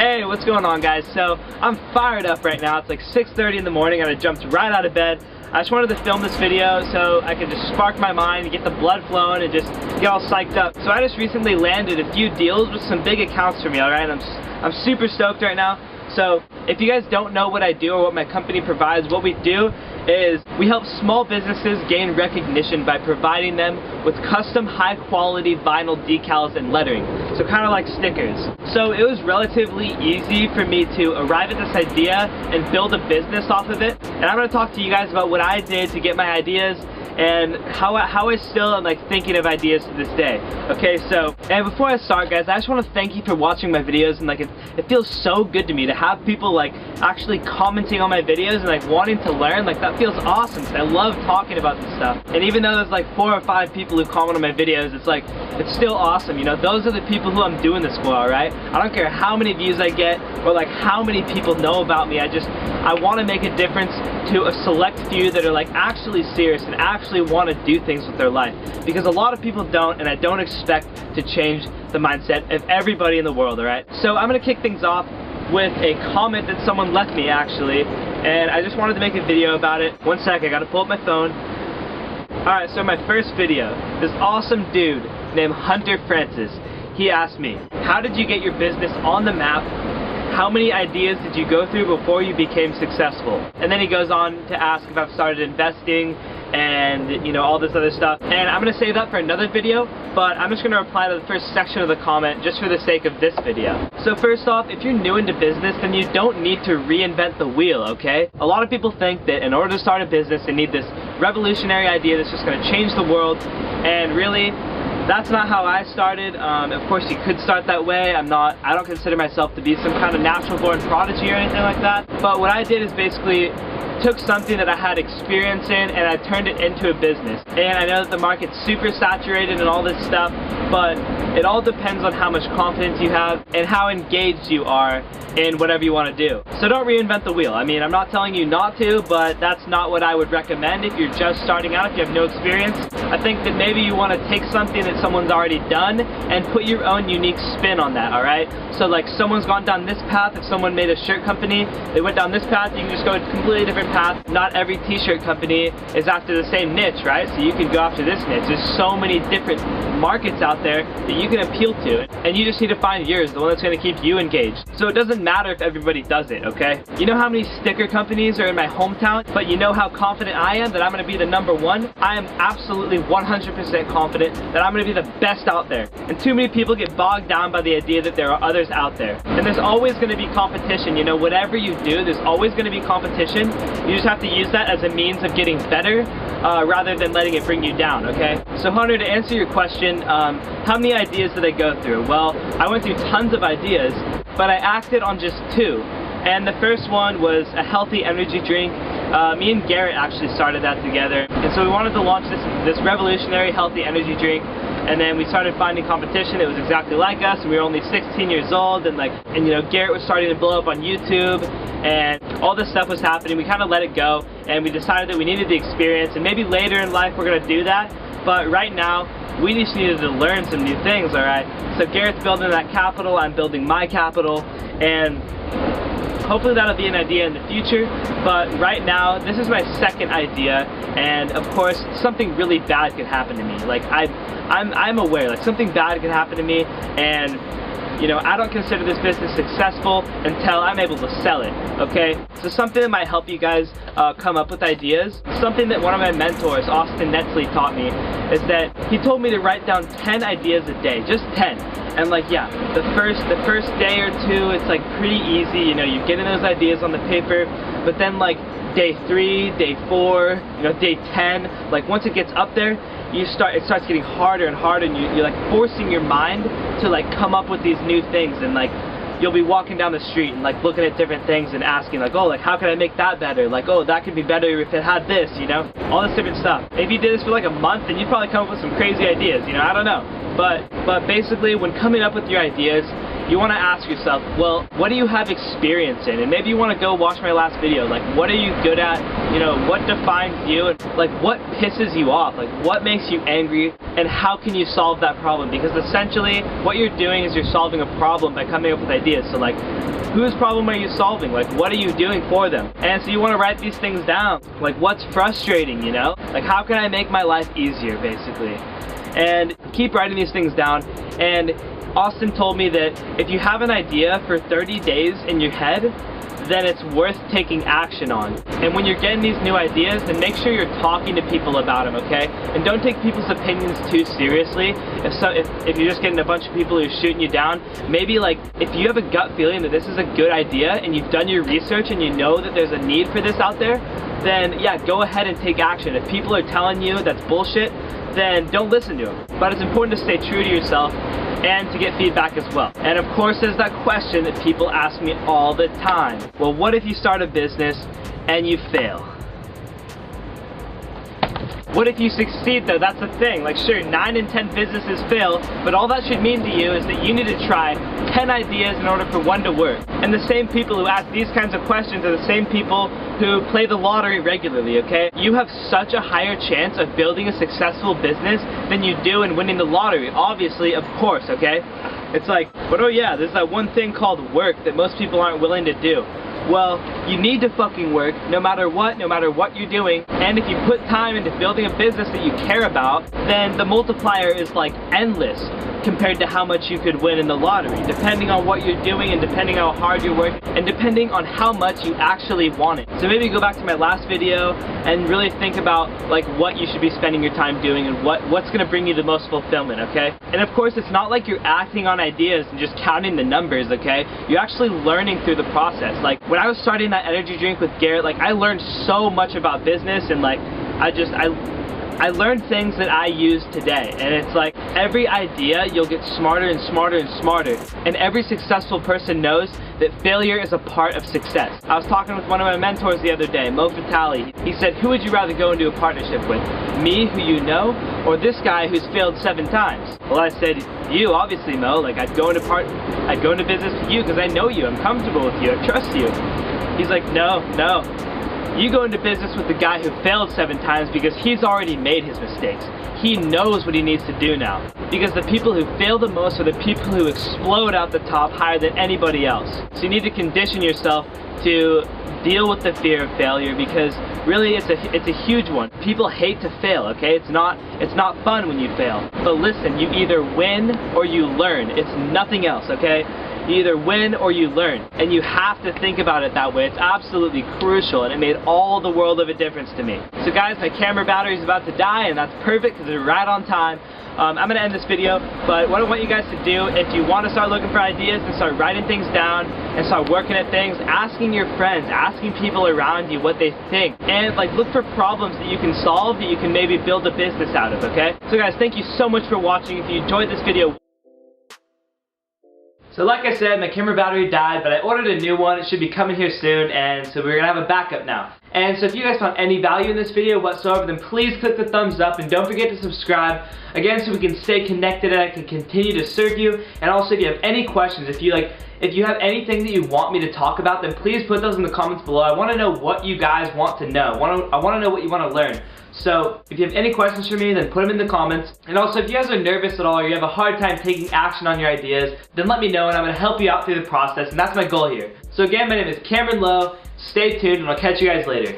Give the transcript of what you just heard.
Hey, what's going on, guys? So I'm fired up right now. It's like 6:30 in the morning and I jumped right out of bed. I just wanted to film this video so I could just spark my mind and get the blood flowing and just get all psyched up. So I just recently landed a few deals with some big accounts for me, alright? I'm super stoked right now. So if you guys don't know what I do or what my company provides, what we do is we help small businesses gain recognition by providing them with custom high quality vinyl decals and lettering. So kind of like stickers. So it was relatively easy for me to arrive at this idea and build a business off of it. And I'm going to talk to you guys about what I did to get my ideas and how I still am like thinking of ideas to this day. Okay, so, and before I start, guys, I just want to thank you for watching my videos, and like it feels so good to me to have people like actually commenting on my videos and like wanting to learn. Like that feels awesome because I love talking about this stuff. And even though there's like 4 or 5 people who comment on my videos, it's like, it's still awesome, you know. Those are the people who I'm doing this for, alright? I don't care how many views I get or like how many people know about me. I want to make a difference to a select few that are like actually serious and actually want to do things with their life, because a lot of people don't, and I don't expect to change the mindset of everybody in the world, alright? So I'm going to kick things off with a comment that someone left me actually, and I just wanted to make a video about it. One sec, I gotta pull up my phone. Alright, so my first video, this awesome dude named Hunter Francis, he asked me, how did you get your business on the map? How many ideas did you go through before you became successful? And then he goes on to ask if I've started investing and, you know, all this other stuff. And I'm going to save that for another video, but I'm just going to reply to the first section of the comment just for the sake of this video. So first off, if you're new into business, then you don't need to reinvent the wheel, okay? A lot of people think that in order to start a business, they need this revolutionary idea that's just going to change the world, and really, that's not how I started. Of course, you could start that way. I don't consider myself to be some kind of natural born prodigy or anything like that. But what I did is basically took something that I had experience in and I turned it into a business. And I know that the market's super saturated and all this stuff, but it all depends on how much confidence you have and how engaged you are in whatever you want to do. So don't reinvent the wheel. I mean, I'm not telling you not to, but that's not what I would recommend if you're just starting out, if you have no experience. I think that maybe you want to take something that someone's already done and put your own unique spin on that, alright? So like someone's gone down this path. If someone made a shirt company, they went down this path, you can just go a completely different path. Not every t-shirt company is after the same niche, right? So you can go after this niche. There's so many different markets out there that you can appeal to, and you just need to find yours, the one that's going to keep you engaged. So it doesn't matter if everybody does it, okay? You know how many sticker companies are in my hometown, but you know how confident I am that I'm going to be the #1? I am absolutely 100% confident that I'm going to be the best out there. And too many people get bogged down by the idea that there are others out there. And there's always going to be competition, you know, whatever you do, there's always going to be competition. You just have to use that as a means of getting better rather than letting it bring you down, okay? So Hunter, to answer your question, how many ideas did I go through? Well, I went through tons of ideas, but I acted on just 2. And the first one was a healthy energy drink. Me and Garrett actually started that together. And so we wanted to launch this revolutionary healthy energy drink. And then we started finding competition that was exactly like us, and we were only 16 years old, and you know, Garrett was starting to blow up on YouTube, and all this stuff was happening. We kind of let it go, and we decided that we needed the experience, and maybe later in life we're going to do that, but right now, we just needed to learn some new things, alright? So Garrett's building that capital, I'm building my capital, and hopefully that'll be an idea in the future, but right now, this is my second idea, and of course, something really bad could happen to me. Like, I'm aware, like, something bad could happen to me, and, you know, I don't consider this business successful until I'm able to sell it, okay? So something that might help you guys come up with ideas, something that one of my mentors, Austin Netzley, taught me, is that he told me to write down 10 ideas a day, just 10. And like, yeah, the first day or 2, it's like pretty easy, you know, you're getting those ideas on the paper, but then like day 3, day 4, you know, day 10, like once it gets up there, it starts getting harder and harder, and you're like forcing your mind to like come up with these new things, and like you'll be walking down the street and like looking at different things and asking like, oh, like how can I make that better? Like, oh, that could be better if it had this, you know? All this different stuff. If you did this for like a month, then you'd probably come up with some crazy ideas, you know? I don't know. But basically, when coming up with your ideas, you want to ask yourself, well, what do you have experience in? And maybe you want to go watch my last video. Like, what are you good at? You know, what defines you? And like, what pisses you off? Like, what makes you angry? And how can you solve that problem? Because essentially, what you're doing is you're solving a problem by coming up with ideas. So like, whose problem are you solving? Like, what are you doing for them? And so you want to write these things down. Like, what's frustrating, you know? Like, how can I make my life easier, basically? And keep writing these things down. And Austin told me that if you have an idea for 30 days in your head, then it's worth taking action on. And when you're getting these new ideas, then make sure you're talking to people about them, okay? And don't take people's opinions too seriously. If you're just getting a bunch of people who are shooting you down, maybe like, if you have a gut feeling that this is a good idea and you've done your research and you know that there's a need for this out there, then yeah, go ahead and take action. If people are telling you that's bullshit, then don't listen to them. But it's important to stay true to yourself and to get feedback as well. And of course, there's that question that people ask me all the time. Well, what if you start a business and you fail? What if you succeed though? That's the thing. Like, sure, 9 in 10 businesses fail, but all that should mean to you is that you need to try 10 ideas in order for one to work. And the same people who ask these kinds of questions are the same people who play the lottery regularly, okay? You have such a higher chance of building a successful business than you do in winning the lottery. Obviously, of course, okay? It's like, but oh yeah, there's that one thing called work that most people aren't willing to do. Well, you need to fucking work no matter what you're doing. And if you put time into building a business that you care about, then the multiplier is like endless compared to how much you could win in the lottery, depending on what you're doing and depending on how hard you work and depending on how much you actually want it. So maybe go back to my last video and really think about like what you should be spending your time doing and what's gonna bring you the most fulfillment, okay? And of course, it's not like you're acting on ideas and just counting the numbers, okay? You're actually learning through the process. Like, when I was starting that energy drink with Garrett, like, I learned so much about business and like, I learned things that I use today, and it's like every idea you'll get smarter and smarter and smarter, and every successful person knows that failure is a part of success. I was talking with one of my mentors the other day, Mo Vitale. He said, who would you rather go into a partnership with? Me, who you know, or this guy who's failed 7 times? Well, I said, you, obviously, Mo. Like, I'd go into business with you because I know you, I'm comfortable with you, I trust you. He's like, no. You go into business with the guy who failed 7 times because he's already made his mistakes. He knows what he needs to do now. Because the people who fail the most are the people who explode out the top higher than anybody else. So you need to condition yourself to deal with the fear of failure, because really it's a huge one. People hate to fail, okay? It's not fun when you fail. But listen, you either win or you learn. It's nothing else, okay? You either win or you learn, and you have to think about it that way. It's absolutely crucial, and it made all the world of a difference to me. So guys, my camera battery is about to die, and that's perfect because it's right on time. I'm going to end this video, but what I want you guys to do, if you want to start looking for ideas and start writing things down and start working at things, asking your friends, asking people around you what they think, and like look for problems that you can solve that you can maybe build a business out of, okay? So guys, thank you so much for watching. If you enjoyed this video, so like I said, my camera battery died, but I ordered a new one. It should be coming here soon, and so we're going to have a backup now. And so if you guys found any value in this video whatsoever, then please click the thumbs up and don't forget to subscribe, again, so we can stay connected and I can continue to serve you. And also, if you have any questions, if you have anything that you want me to talk about, then please put those in the comments below. I want to know what you guys want to know. I want to know what you want to learn. So if you have any questions for me, then put them in the comments. And also, if you guys are nervous at all or you have a hard time taking action on your ideas, then let me know and I'm going to help you out through the process, and that's my goal here. So again, my name is Cameron Lowe. Stay tuned and I'll catch you guys later.